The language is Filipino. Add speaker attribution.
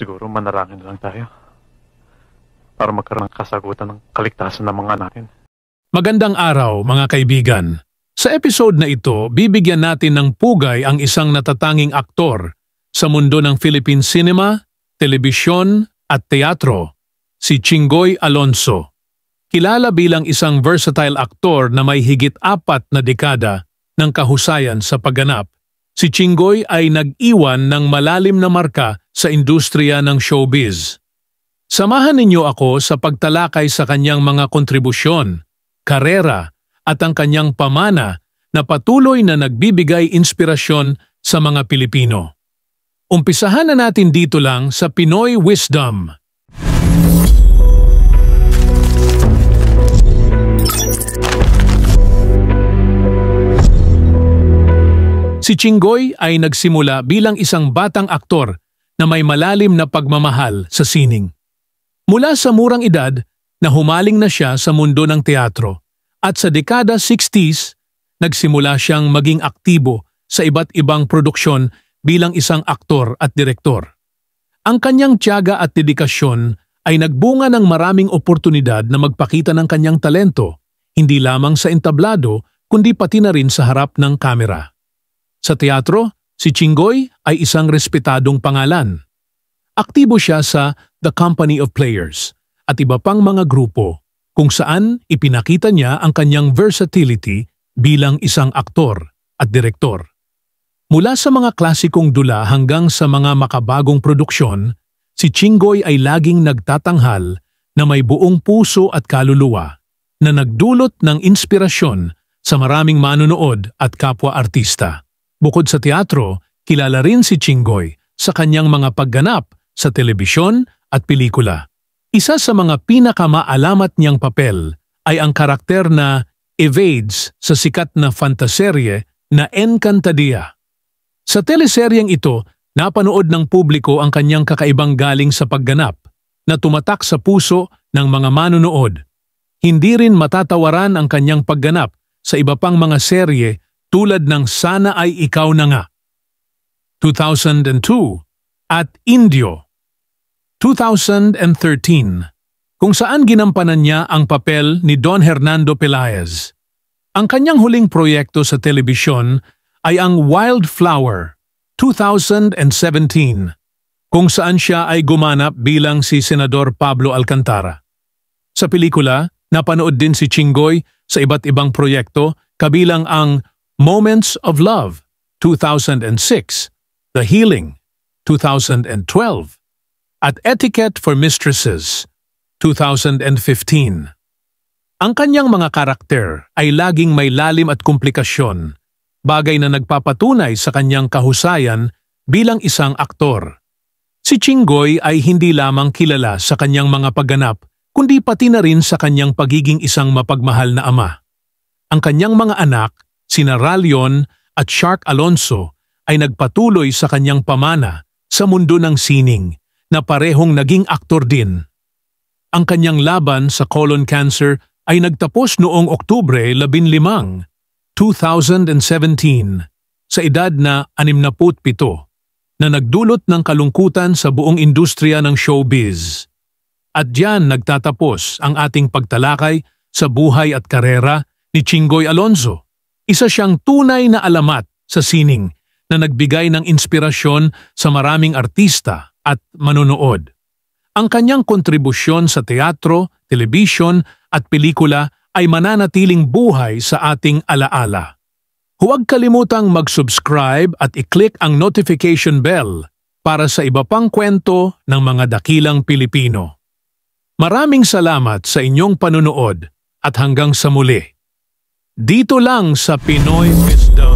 Speaker 1: Siguro manalangin na lang tayo para magkaroon ng kasagutan ng kaligtasan ng mga natin.
Speaker 2: Magandang araw mga kaibigan. Sa episode na ito, bibigyan natin ng pugay ang isang natatanging aktor sa mundo ng Philippine cinema, telebisyon at teatro, si Chingoy Alonso. Kilala bilang isang versatile aktor na may higit 4 na dekada ng kahusayan sa pagganap. Si Chingoy ay nag-iwan ng malalim na marka sa industriya ng showbiz. Samahan ninyo ako sa pagtalakay sa kanyang mga kontribusyon, karera at ang kanyang pamana na patuloy na nagbibigay inspirasyon sa mga Pilipino. Umpisahan na natin dito lang sa Pinoy Wisdom. Si Chingoy ay nagsimula bilang isang batang aktor na may malalim na pagmamahal sa sining. Mula sa murang edad na humaling na siya sa mundo ng teatro at sa dekada 60s, nagsimula siyang maging aktibo sa iba't ibang produksyon bilang isang aktor at direktor. Ang kanyang tiyaga at dedikasyon ay nagbunga ng maraming oportunidad na magpakita ng kanyang talento, hindi lamang sa entablado kundi pati na rin sa harap ng kamera. Sa teatro, si Chingoy ay isang respetadong pangalan. Aktibo siya sa The Company of Players at iba pang mga grupo kung saan ipinakita niya ang kanyang versatility bilang isang aktor at direktor. Mula sa mga klasikong dula hanggang sa mga makabagong produksyon, si Chingoy ay laging nagtatanghal na may buong puso at kaluluwa na nagdulot ng inspirasyon sa maraming manonood at kapwa-artista. Bukod sa teatro, kilala rin si Chingoy sa kanyang mga pagganap sa telebisyon at pelikula. Isa sa mga pinakamaalamat niyang papel ay ang karakter na Evades sa sikat na fantaserye na Encantadia. Sa teleseryeng ito, napanood ng publiko ang kanyang kakaibang galing sa pagganap na tumatak sa puso ng mga manonood. Hindi rin matatawaran ang kanyang pagganap sa iba pang mga serye tulad ng Sana Ay Ikaw Na Nga, 2002, at Indio, 2013, kung saan ginampanan niya ang papel ni Don Hernando Pelaez. Ang kanyang huling proyekto sa telebisyon ay ang Wildflower, 2017, kung saan siya ay gumanap bilang si Senador Pablo Alcantara. Sa pelikula, napanood din si Chingoy sa iba't ibang proyekto kabilang ang Moments of Love, 2006, The Healing, 2012, at Etiquette for Mistresses, 2015. Ang kanyang mga karakter ay laging may lalim at komplikasyon, bagay na nagpapatunay sa kanyang kahusayan bilang isang aktor. Si Chingoy ay hindi lamang kilala sa kanyang mga pagganap, kundi pati na rin sa kanyang pagiging isang mapagmahal na ama. Ang kanyang mga anak, sina Ralion at Shark Alonso, ay nagpatuloy sa kanyang pamana sa mundo ng sining na parehong naging aktor din. Ang kanyang laban sa colon cancer ay nagtapos noong Oktubre 15, 2017 sa edad na 67 na nagdulot ng kalungkutan sa buong industriya ng showbiz. At diyan nagtatapos ang ating pagtalakay sa buhay at karera ni Chingoy Alonso. Isa siyang tunay na alamat sa sining na nagbigay ng inspirasyon sa maraming artista at manonood. Ang kanyang kontribusyon sa teatro, telebisyon at pelikula ay mananatiling buhay sa ating alaala. Huwag kalimutang mag-subscribe at i-click ang notification bell para sa iba pang kwento ng mga dakilang Pilipino. Maraming salamat sa inyong panunood at hanggang sa muli. Dito lang sa Pinoy Wisdom.